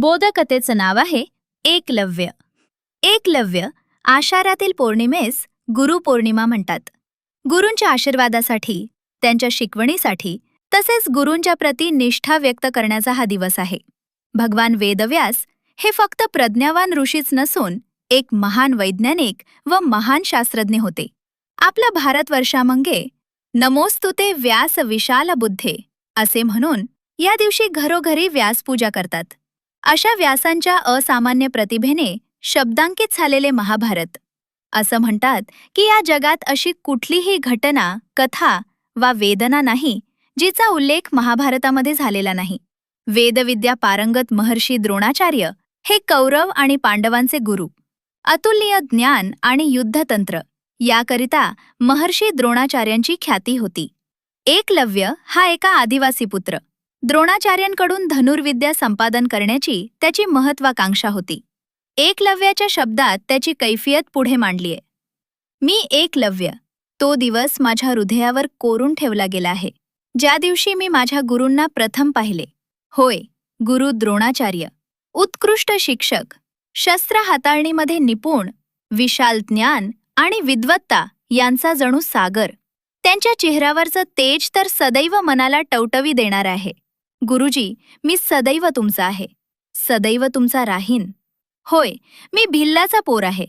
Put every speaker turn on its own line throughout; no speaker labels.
बोधकथेचं नाव आहे एकलव्य. एकलव्य आषाढातील पौर्णिमेस गुरुपौर्णिमा म्हणतात. गुरूंच्या आशीर्वादासाठी, त्यांच्या शिकवणीसाठी तसेच गुरूंच्या प्रती निष्ठा व्यक्त करण्याचा हा दिवस आहे. भगवान वेदव्यास हे फक्त प्रज्ञावान ऋषीच नसून एक महान वैज्ञानिक व महान शास्त्रज्ञ होते. आपला भारतवर्षामंगे नमोस्तुते व्यास विशाल बुद्धे असे म्हणून या दिवशी घरोघरी व्यासपूजा करतात. अशा व्यासांच्या असामान्य प्रतिभेने शब्दांकित झालेले महाभारत. असं म्हणतात की या जगात अशी कुठलीही घटना, कथा वा वेदना नाही जिचा उल्लेख महाभारतामध्ये झालेला नाही. वेदविद्या पारंगत महर्षी द्रोणाचार्य हे कौरव आणि पांडवांचे गुरु. अतुलनीय ज्ञान आणि युद्धतंत्र याकरिता महर्षी द्रोणाचार्यांची ख्याती होती. एकलव्य हा एका आदिवासी पुत्र. द्रोणाचार्यांकडून धनुर्विद्या संपादन करण्याची त्याची महत्वाकांक्षा होती. एकलव्याच्या शब्दात त्याची कैफियत पुढे मांडलीय. मी एकलव्य, तो दिवस माझ्या हृदयावर कोरून ठेवला गेला आहे, ज्या दिवशी मी माझ्या गुरूंना प्रथम पाहिले. होय, गुरु द्रोणाचार्य, उत्कृष्ट शिक्षक, शस्त्र हाताळणीमध्ये निपुण, विशाल ज्ञान आणि विद्वत्ता यांचा जणू सागर. त्यांच्या चेहऱ्यावरचं तेज तर सदैव मनाला टवटवी देणार आहे. गुरुजी, मी सदैव तुमचा आहे, सदैव तुमचा राहीन. होय, मी भिल्लाचा पोर आहे.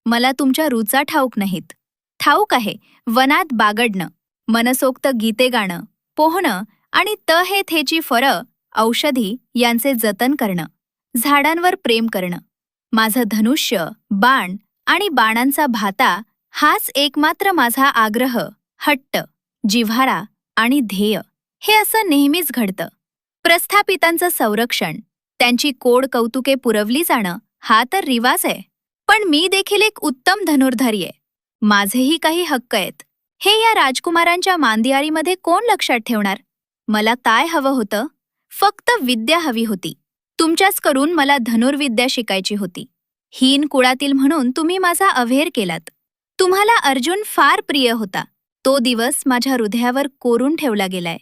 मला तुमच्या रूचा ठाऊक नाहीत. ठाऊक आहे वनात बागडणं, मनसोक्त गीते गाणं, पोहणं आणि हे थेची फळं, औषधी यांचे जतन करणं, झाडांवर प्रेम करणं. माझं धनुष्य, बाण आणि बाणांचा भाता हाच एकमात्र माझा आग्रह, हट्ट, जिव्हाळा आणि ध्येय. हे असं नेहमीच घडतं. प्रस्थापितांचं संरक्षण, त्यांची कोड कौतुके पुरवली जाणं हा तर रिवाज आहे. पण मी देखील एक उत्तम धनुर्धारी आहे. माझेही काही हक्क आहेत. हे या राजकुमारांच्या मांदियारीमध्ये कोण लक्षात ठेवणार? मला काय हवं होतं? फक्त विद्या हवी होती. तुमच्याच करून मला धनुर्विद्या शिकायची होती. हीन कुळातील म्हणून तुम्ही माझा अव्हेर केलात. तुम्हाला अर्जुन फार प्रिय होता. तो दिवस माझ्या हृदयावर कोरून ठेवला गेलाय.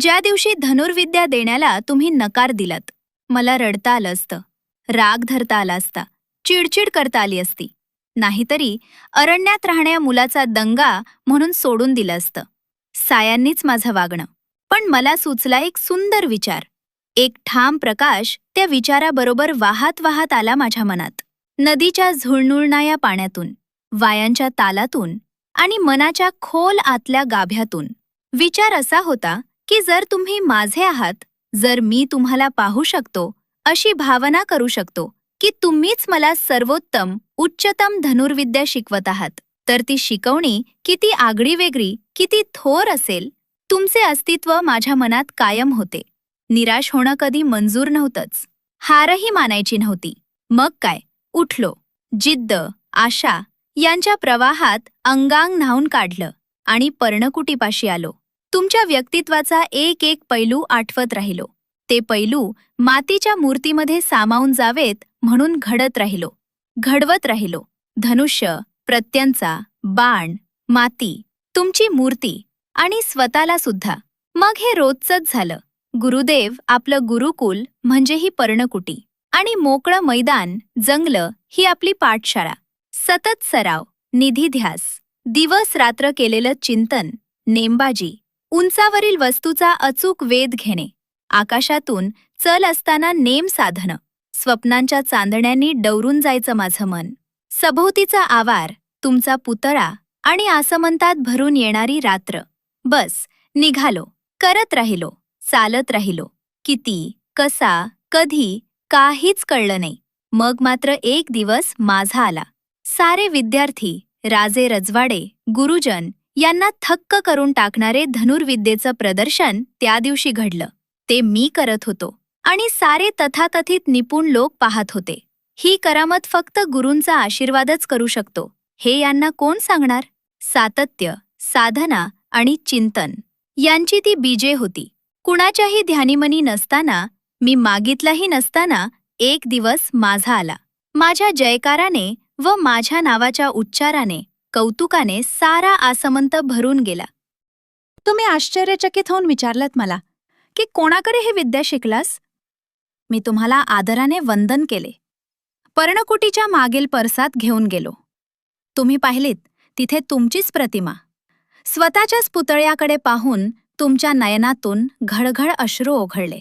ज्या दिवशी धनुर्विद्या देण्याला तुम्ही नकार दिलात, मला रडता आलं असतं, राग धरता आला असता, चिडचिड करता आली असती. नाहीतरी अरण्यात राहण्या मुलाचा दंगा म्हणून सोडून दिलं असतं. सायांनीच माझं वागणं. पण मला सुचला एक सुंदर विचार. एक ठाम प्रकाश त्या विचाराबरोबर वाहत वाहत आला माझ्या मनात. नदीच्या झुळनुळणाऱ्या पाण्यातून, वायांच्या तालातून आणि मनाच्या खोल आतल्या गाभ्यातून. विचार असा होता की जर तुम्ही माझे आहात, जर मी तुम्हाला पाहू शकतो, अशी भावना करू शकतो की तुम्हीच मला सर्वोत्तम, उच्चतम धनुर्विद्या शिकवत आहात, तर ती शिकवणी किती आगळीवेगळी, किती थोर असेल. तुमचे अस्तित्व माझ्या मनात कायम होते. निराश होणं कधी मंजूर नव्हतंच. हारही मानायची नव्हती. मग काय, उठलो. जिद्द, आशा यांच्या प्रवाहात अंगांग न्हाऊन काढलं आणि पर्णकुटीपाशी आलो. तुमच्या व्यक्तित्वाचा एक एक पैलू आठवत राहिलो. ते पैलू मातीच्या मूर्तीमध्ये सामावून जावेत म्हणून घडत राहिलो, घडवत राहिलो. धनुष्य, प्रत्यंचा, बाण, माती, तुमची मूर्ती आणि स्वतःला सुद्धा. मग हे रोजचंच झालं. गुरुदेव, आपलं गुरुकुल म्हणजे ही पर्णकुटी आणि मोकळं मैदान, जंगलं ही आपली पाठशाळा. सतत सराव, निधिध्यास, दिवस रात्र केलेलं चिंतन, नेमबाजी, उंचावरील वस्तूचा अचूक वेध घेणे, आकाशातून चल असताना नेम साधणं, स्वप्नांच्या चांदण्यांनी डवरून जायचं माझं मन. सभोवतीचा आवार, तुमचा पुतळा आणि आसमंतात भरून येणारी रात्र. बस निघालो, करत राहिलो, चालत राहिलो. किती, कसा, कधी काहीच कळलं नाही. मग मात्र एक दिवस माझा आला. सारे विद्यार्थी, राजे रजवाडे, गुरुजन यांना थक्क करून टाकणारे धनुर्विद्येचं प्रदर्शन त्या दिवशी घडलं. ते मी करत होतो आणि सारे तथाकथित निपुण लोक पाहत होते. ही करामत फक्त गुरूंचा आशीर्वादच करू शकतो, हे यांना कोण सांगणार? सातत्य, साधना आणि चिंतन यांची ती बीजे होती. कुणाच्याही ध्यानीमनी नसताना, मी मागितलाही नसताना एक दिवस माझा आला. माझ्या जयकाराने व माझ्या नावाच्या उच्चाराने, कौतुकाने सारा आसमंत भरून गेला. तुम्ही आश्चर्यचकित होऊन विचारलत मला की कोणाकडे हे विद्या शिकलास? मी तुम्हाला आदराने वंदन केले. पर्णकुटीच्या मागील परसात घेऊन गेलो. तुम्ही पाहिलीत तिथे तुमचीच प्रतिमा. स्वतःच्याच पुतळ्याकडे पाहून तुमच्या नयनातून घळघळ अश्रू ओघळले.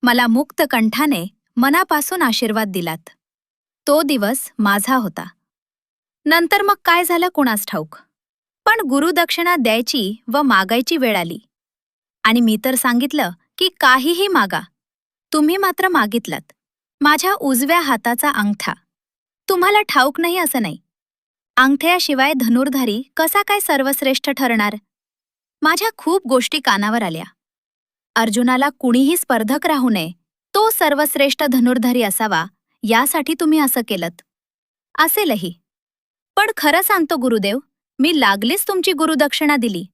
मला मुक्त कंठाने मनापासून आशीर्वाद दिलात. तो दिवस माझा होता. नंतर मग काय झालं कुणास ठाऊक, पण गुरुदक्षिणा द्यायची व मागायची वेळ आली. आणि मी तर सांगितलं की काहीही मागा. तुम्ही मात्र मागितलात माझ्या उजव्या हाताचा अंगठा. तुम्हाला ठाऊक नाही असं नाही. अंगठ्याशिवाय धनुर्धारी कसा काय सर्वश्रेष्ठ ठरणार? माझ्या खूप गोष्टी कानावर आल्या. अर्जुनाला कुणीही स्पर्धक राहू नये, तो सर्वश्रेष्ठ धनुर्धारी असावा, यासाठी तुम्ही असं केलंत. असेलही. पण खरं सांगतो गुरुदेव, मी लागलीच तुमची गुरुदक्षिणा दिली.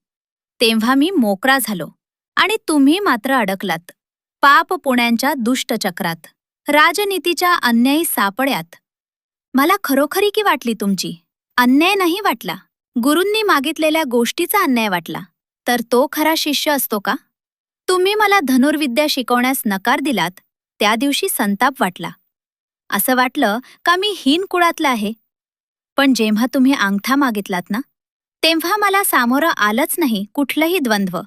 तेव्हा मी मोकळा झालो आणि तुम्ही मात्र अडकलात पाप पुण्यांच्या दुष्टचक्रात, राजनीतीच्या अन्यायी सापळ्यात. मला खरोखरी की वाटली तुमची. अन्याय नाही वाटला. गुरूंनी मागितलेल्या गोष्टीचा अन्याय वाटला. तर तो खरा शिष्य असतो का? तुम्ही मला धनुर्विद्या शिकवण्यास नकार दिलात, त्या दिवशी संताप वाटला. असं वाटलं का मी हीन कुळातला आहे. पण जेव्हा तुम्ही अंगठा मागितलात ना, तेव्हा मला सामोरं आलंच नाही कुठलंही द्वंद्व,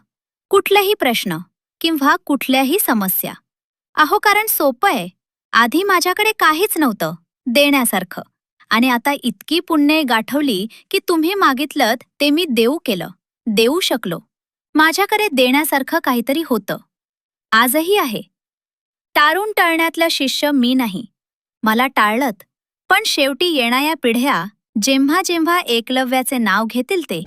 कुठलाही प्रश्न किंवा कुठल्याही समस्या. अहो, कारण सोपं आहे. आधी माझ्याकडे काहीच नव्हतं देण्यासारखं, आणि आता इतकी पुण्ये गाठवली की तुम्ही मागितलंत ते मी देऊ केलं, देऊ शकलो. माझ्याकडे देण्यासारखं काहीतरी होतं. आजही आहे. टाळून टळण्यातला शिष्य मी नाही. मला टाळलत, पण शेवटी येणाऱ्या पिढ्या जेव्हा जेव्हा एकलव्याचे नाव घेतील ते